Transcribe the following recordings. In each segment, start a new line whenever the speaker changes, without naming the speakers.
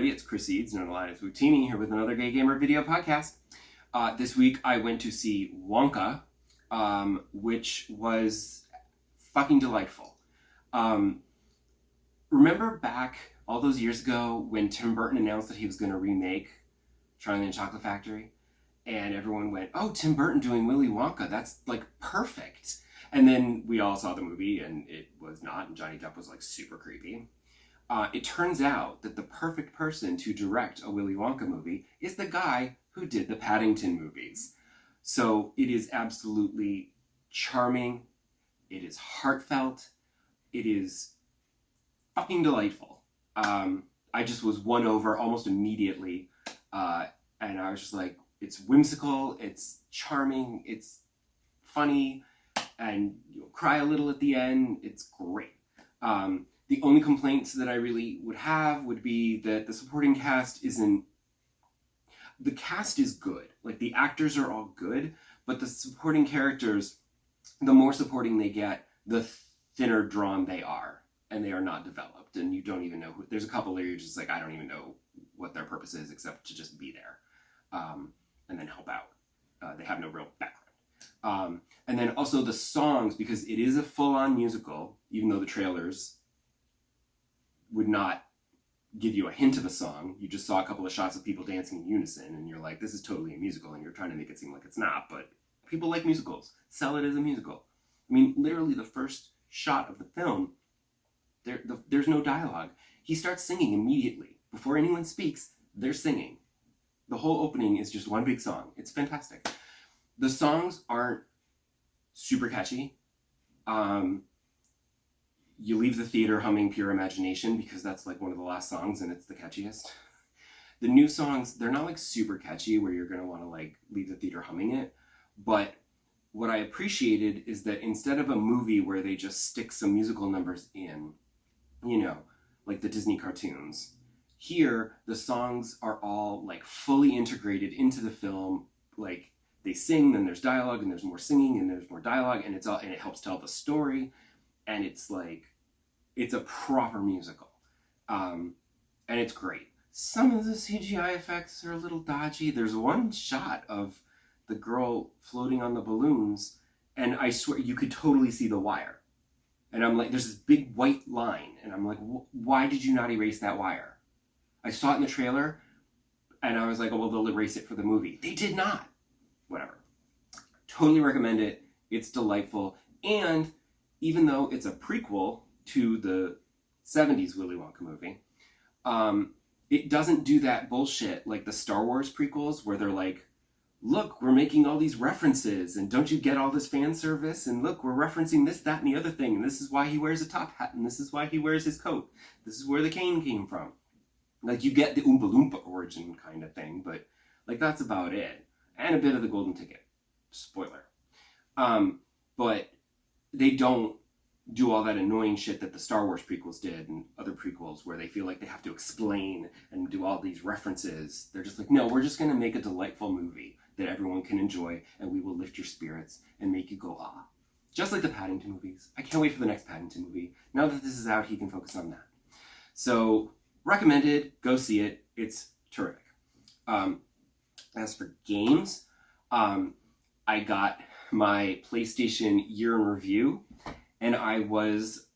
everybody. It's Chris Eads, known as Wootini, here with another Gay Gamer video podcast. This week I went to see Wonka, which was fucking delightful. Remember back all those years ago when Tim Burton announced that he was going to remake Charlie and the Chocolate Factory? And everyone went, oh, Tim Burton doing Willy Wonka, that's like perfect. And then we all saw the movie and it was not, and Johnny Depp was like super creepy. It turns out that the perfect person to direct a Willy Wonka movie is the guy who did the Paddington movies. So it is absolutely charming. It is heartfelt. It is fucking delightful. I just was won over almost immediately. And I was just like, it's whimsical, it's charming, it's funny, and you'll cry a little at the end. It's great. The only complaints that I really would have would be that the supporting cast isn't... The cast is good. Like, the actors are all good, but the supporting characters, the more supporting they get, the thinner drawn they are. And they are not developed, and you don't even know who... There's a couple where you're just like, I don't even know what their purpose is except to just be there. And then help out. They have no real background. And then also the songs, because it is a full-on musical, even though the trailers would not give you a hint of a song. You just saw a couple of shots of people dancing in unison, and you're like, this is totally a musical, and you're trying to make it seem like it's not, but people like musicals. Sell it as a musical. I mean, literally the first shot of the film, there's no dialogue. He starts singing immediately. Before anyone speaks, they're singing. The whole opening is just one big song. It's fantastic. The songs aren't super catchy. You leave the theater humming Pure Imagination because that's like one of the last songs and it's the catchiest. The new songs, they're not like super catchy where you're going to want to like leave the theater humming it. But what I appreciated is that instead of a movie where they just stick some musical numbers in, you know, like the Disney cartoons, here the songs are all like fully integrated into the film. Like they sing, then there's dialogue, and there's more singing, and there's more dialogue, and it's all, and it helps tell the story. And it's like, it's a proper musical. And it's great. Some of the CGI effects are a little dodgy. There's one shot of the girl floating on the balloons, and I swear you could totally see the wire. And I'm like, there's this big white line, and I'm like, why did you not erase that wire? I saw it in the trailer, and I was like, oh, well, they'll erase it for the movie. They did not. Whatever. Totally recommend it. It's delightful. And even though it's a prequel to the 70s Willy Wonka movie, it doesn't do that bullshit like the Star Wars prequels where they're like, look, we're making all these references, and don't you get all this fan service? And look, we're referencing this, that, and the other thing, and this is why he wears a top hat, and this is why he wears his coat. This is where the cane came from. Like, you get the Oompa Loompa origin kind of thing, but like that's about it. And a bit of the golden ticket. Spoiler. But they don't do all that annoying shit that the Star Wars prequels did and other prequels where they feel like they have to explain and do all these references. They're just like, no, we're just going to make a delightful movie that everyone can enjoy, and we will lift your spirits and make you go, ah. Just like the Paddington movies. I can't wait for the next Paddington movie. Now that this is out, he can focus on that. So, recommended. Go see it. It's terrific. As for games, I got my PlayStation year in review, and I was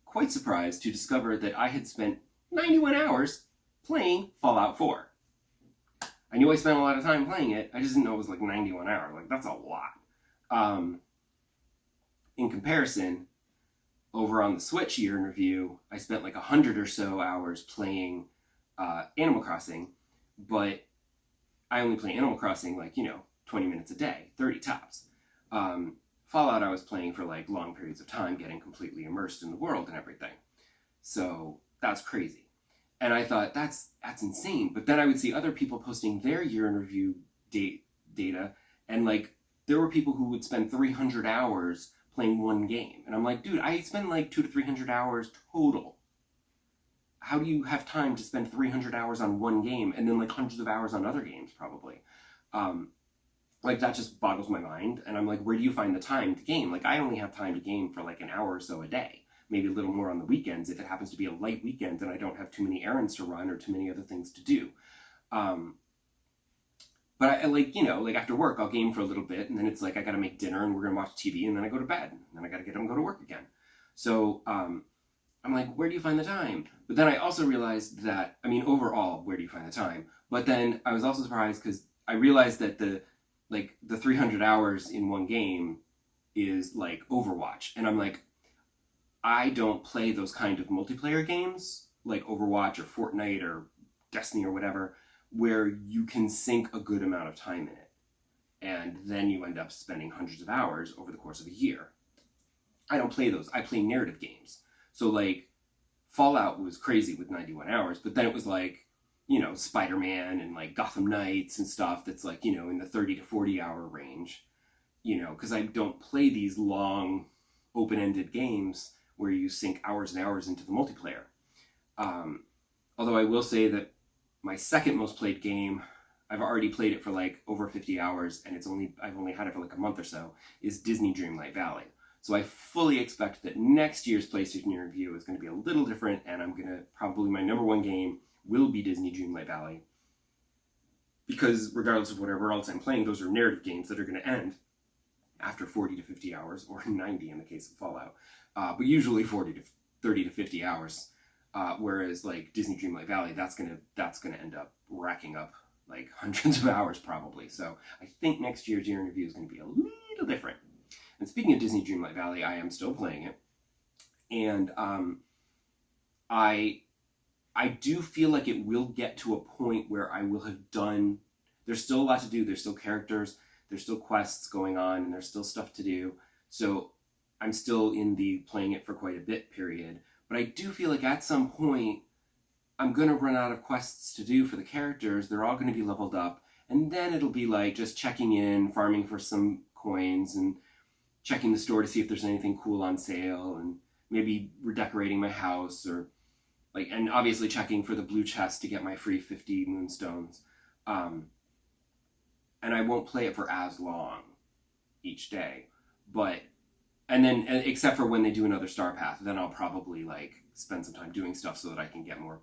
quite surprised to discover that I had spent 91 hours playing Fallout 4. I knew I spent a lot of time playing it. I just didn't know it was like 91 hours. Like, that's a lot. In comparison, over on the Switch year in review, I spent like 100 or so hours playing Animal Crossing, but I only play Animal Crossing like, 20 minutes a day, 30 tops. Fallout I was playing for like long periods of time, getting completely immersed in the world and everything. So that's crazy. And I thought, that's insane. But then I would see other people posting their year in review data, and like there were people who would spend 300 hours playing one game. And I'm like, dude, I spend like 200 to 300 hours total. How do you have time to spend 300 hours on one game and then like hundreds of hours on other games probably? Like that just boggles my mind. And I'm like, where do you find the time to game? Like I only have time to game for like an hour or so a day. maybe a little more on the weekends if it happens to be a light weekend and I don't have too many errands to run or too many other things to do. But I like, like after work, I'll game for a little bit, and then it's like I got to make dinner and we're going to watch TV, and then I go to bed, and then I got to get up and go to work again. So I'm like, where do you find the time? But then I also realized that, overall, where do you find the time? But then I was also surprised because I realized that the 300 hours in one game is like Overwatch. And I'm like, I don't play those kind of multiplayer games like Overwatch or Fortnite or Destiny or whatever, where you can sink a good amount of time in it. And then you end up spending hundreds of hours over the course of a year. I don't play those. I play narrative games. So like Fallout was crazy with 91 hours, but then it was like, Spider-Man and like Gotham Knights and stuff that's like, in the 30 to 40 hour range, because I don't play these long open-ended games where you sink hours and hours into the multiplayer. Although I will say that my second most played game, I've already played it for like over 50 hours and I've only had it for like a month or so, is Disney Dreamlight Valley. So I fully expect that next year's PlayStation review is going to be a little different, and probably my number one game will be Disney Dreamlight Valley. Because regardless of whatever else I'm playing, those are narrative games that are going to end after 40 to 50 hours, or 90 in the case of Fallout. But usually 30 to 50 hours. Whereas like Disney Dreamlight Valley, that's gonna end up racking up like hundreds of hours probably. So I think next year's year in review is going to be a little different. And speaking of Disney Dreamlight Valley, I am still playing it, and I do feel like it will get to a point where I will have done. There's still a lot to do. There's still characters. There's still quests going on, and there's still stuff to do. So I'm still in the playing it for quite a bit period. But I do feel like at some point I'm going to run out of quests to do for the characters. They're all going to be leveled up. And then it'll be like just checking in, farming for some coins, and checking the store to see if there's anything cool on sale, and maybe redecorating my house, or like, and obviously checking for the blue chest to get my free 50 moonstones. And I won't play it for as long each day, and then except for when they do another star path, then I'll probably like spend some time doing stuff so that I can get more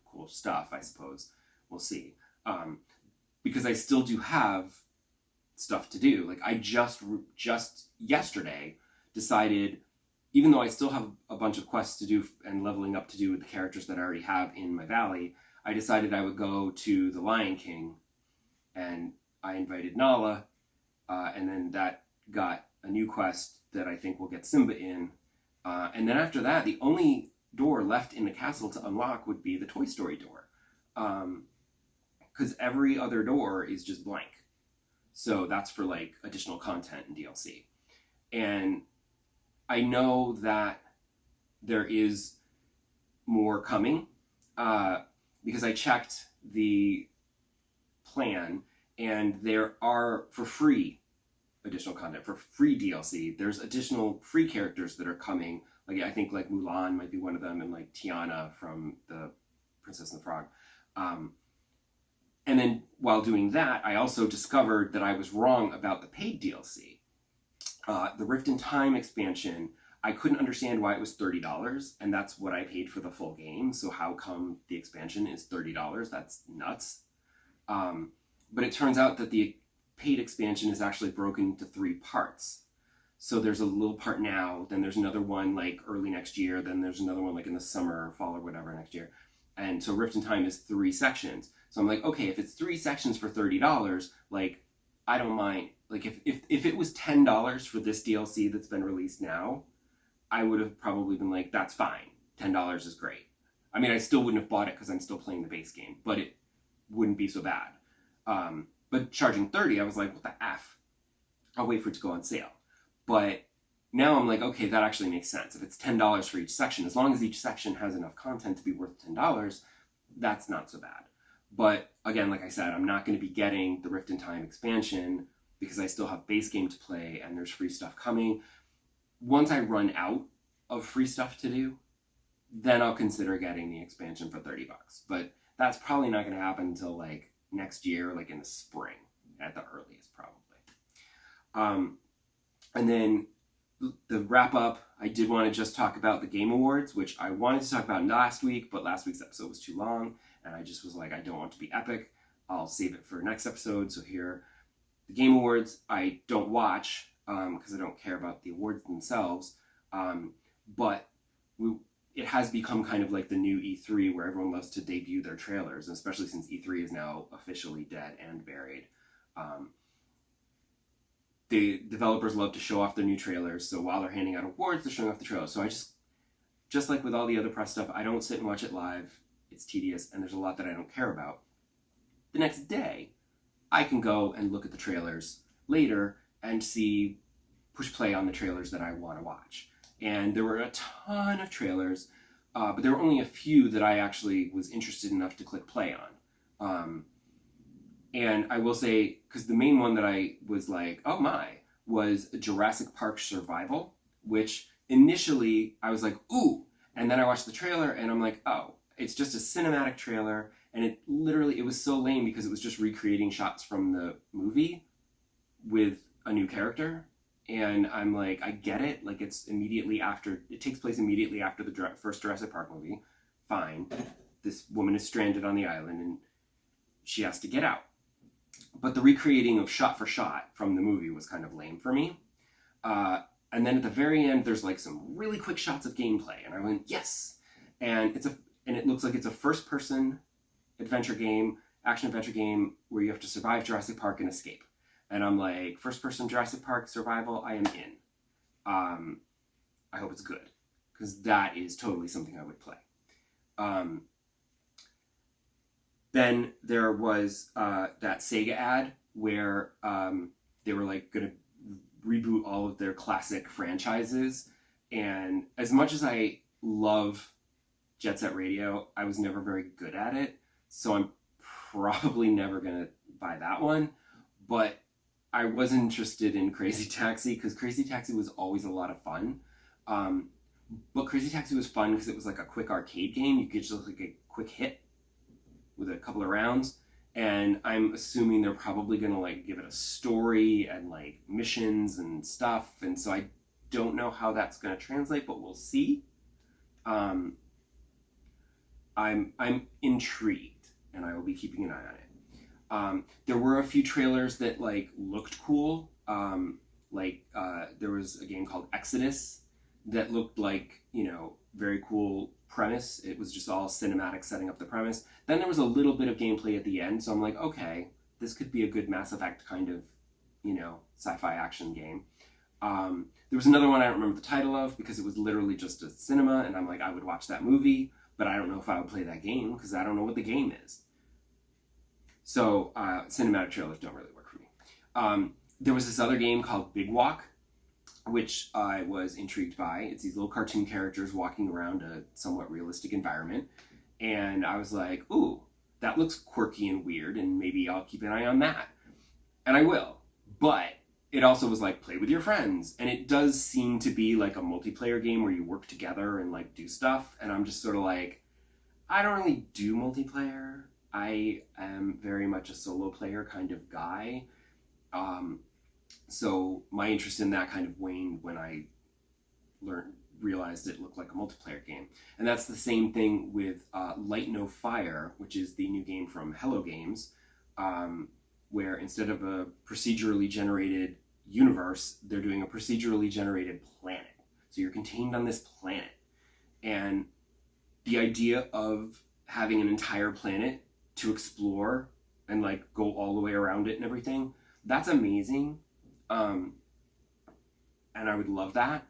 cool stuff, I suppose. We'll see. Because I still do have stuff to do. Like I just yesterday decided, even though I still have a bunch of quests to do and leveling up to do with the characters that I already have in my valley, I decided I would go to the Lion King, and I invited Nala, and then that got a new quest that I think will get Simba in. And then after that, the only door left in the castle to unlock would be the Toy Story door. Because every other door is just blank. So that's for like additional content and DLC. And I know that there is more coming, because I checked the plan, and there are, for free additional content, for free DLC, there's additional free characters that are coming. Like I think like Mulan might be one of them, and like Tiana from the Princess and the Frog. And then while doing that, I also discovered that I was wrong about the paid DLC. The Rift in Time expansion, I couldn't understand why it was $30, and that's what I paid for the full game. So how come the expansion is $30? That's nuts. But it turns out that the paid expansion is actually broken into 3 parts. So there's a little part now, then there's another one like early next year, then there's another one like in the summer or fall or whatever next year. And so Rift in Time is 3 sections. So I'm like, okay, if it's 3 sections for $30, like I don't mind. Like if it was $10 for this DLC that's been released now, I would have probably been like, that's fine. $10 is great. I mean, I still wouldn't have bought it because I'm still playing the base game, but it wouldn't be so bad. But charging $30, I was like, what the F? I'll wait for it to go on sale. But now I'm like, okay, that actually makes sense. If it's $10 for each section, as long as each section has enough content to be worth $10, that's not so bad. But again, like I said, I'm not going to be getting the Rift in Time expansion because I still have base game to play and there's free stuff coming. Once I run out of free stuff to do, then I'll consider getting the expansion for $30. But that's probably not going to happen until like next year, like in the spring at the earliest, probably. And then the wrap up, I did want to just talk about the Game Awards, which I wanted to talk about last week, but last week's episode was too long, and I just was like, I don't want to be epic. I'll save it for next episode. So here, the Game Awards, I don't watch because I don't care about the awards themselves, but it has become kind of like the new E3 where everyone loves to debut their trailers, and especially since E3 is now officially dead and buried. The developers love to show off their new trailers, so while they're handing out awards, they're showing off the trailers. So I just like with all the other press stuff, I don't sit and watch it live. It's tedious, and there's a lot that I don't care about. The next day, I can go and look at the trailers later and push play on the trailers that I want to watch. And there were a ton of trailers, but there were only a few that I actually was interested enough to click play on. And I will say, because the main one that I was like, oh my, was Jurassic Park Survival, which initially I was like, ooh, and then I watched the trailer and I'm like, oh, it's just a cinematic trailer, and it was so lame because it was just recreating shots from the movie with a new character. And I'm like, I get it, like it takes place immediately after the first Jurassic Park movie. Fine. This woman is stranded on the island and she has to get out. But the recreating of shot for shot from the movie was kind of lame for me. And then at the very end, there's like some really quick shots of gameplay, and I went, yes! And it looks like it's a first-person action adventure game where you have to survive Jurassic Park and escape. And I'm like, first-person Jurassic Park survival, I am in. I hope it's good, because that is totally something I would play. Then there was that Sega ad where they were like going to reboot all of their classic franchises. And as much as I love Jet Set Radio, I was never very good at it. So I'm probably never going to buy that one. But I was interested in Crazy Taxi because Crazy Taxi was always a lot of fun. But Crazy Taxi was fun because it was like a quick arcade game. You could just like a quick hit with a couple of rounds, and I'm assuming they're probably gonna like give it a story and like missions and stuff, and so I don't know how that's gonna translate, but we'll see. I'm intrigued, and I will be keeping an eye on it. There were a few trailers that like looked cool. There was a game called Exodus that looked like, very cool premise. It was just all cinematic setting up the premise. Then there was a little bit of gameplay at the end, so I'm like, okay, this could be a good Mass Effect kind of, sci-fi action game. There was another one I don't remember the title of because it was literally just a cinema, and I'm like, I would watch that movie, but I don't know if I would play that game because I don't know what the game is. So cinematic trailers don't really work for me. There was this other game called Big Walk, which I was intrigued by. It's these little cartoon characters walking around a somewhat realistic environment. And I was like, ooh, that looks quirky and weird, and maybe I'll keep an eye on that. And I will. But it also was like, play with your friends. And it does seem to be like a multiplayer game where you work together and like do stuff. And I'm just sort of like, I don't really do multiplayer. I am very much a solo player kind of guy. So my interest in that kind of waned when I realized it looked like a multiplayer game. And that's the same thing with Light No Fire, which is the new game from Hello Games, where instead of a procedurally generated universe, they're doing a procedurally generated planet. So you're contained on this planet. And the idea of having an entire planet to explore and like go all the way around it and everything, that's amazing. And I would love that,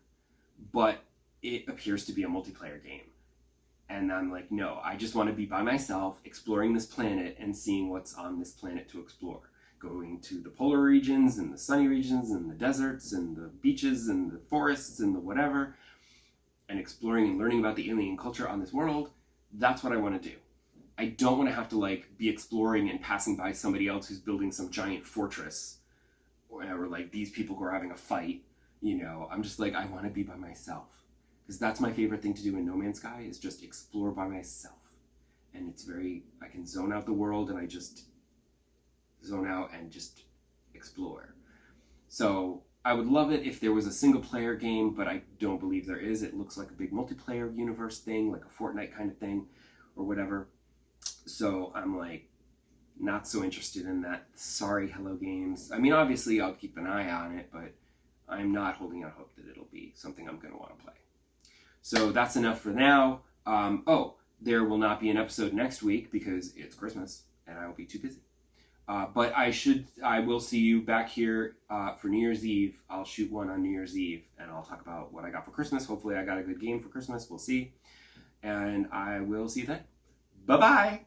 but it appears to be a multiplayer game. And I'm like, no, I just want to be by myself exploring this planet and seeing what's on this planet to explore. Going to the polar regions and the sunny regions and the deserts and the beaches and the forests and the whatever, and exploring and learning about the alien culture on this world. That's what I want to do. I don't want to have to like be exploring and passing by somebody else who's building some giant fortress, or like these people who are having a fight. I'm just like, I want to be by myself, because that's my favorite thing to do in No Man's Sky, is just explore by myself. And I can zone out the world, and zone out and just explore. So I would love it if there was a single player game, but I don't believe there is. It looks like a big multiplayer universe thing, like a Fortnite kind of thing or whatever. So I'm like not so interested in that. Sorry, Hello Games. I mean, obviously I'll keep an eye on it, but I'm not holding out hope that it'll be something I'm going to want to play. So that's enough for now. There will not be an episode next week because it's Christmas and I will be too busy. But I will see you back here for New Year's Eve. I'll shoot one on New Year's Eve and I'll talk about what I got for Christmas. Hopefully I got a good game for Christmas. We'll see. And I will see you then. Bye-bye.